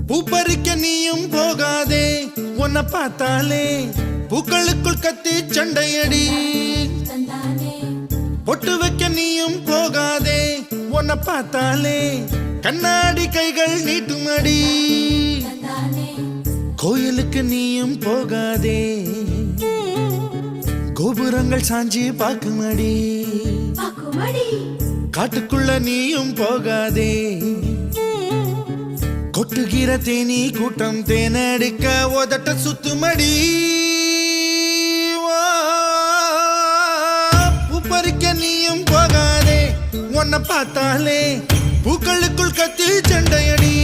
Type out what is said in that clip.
பூப்பறிக்க நீயும் போகாதே, உன்னை பார்த்தாலே பூக்களுக்குள் கத்தி சண்டையடி. பொட்டு வைக்க நீயும் போகாதே, உன்னை பார்த்தாலே கண்ணாடி கைகள் நீட்டுமடி. கோயிலுக்கு நீயும் போகாதே, கோபுரங்கள் சாஞ்சி பாக்குமடி. காட்டுக்குள்ள நீயும் போகாதே, கொட்டுகிற தேனி கூட்டம் தேனடிக்க உதட்ட சுத்துமடி. பூப்பறிக்க நீயும் போகாதே, உன்னை பார்த்தாலே பூக்களுக்குள் கத்தி சண்டையடி.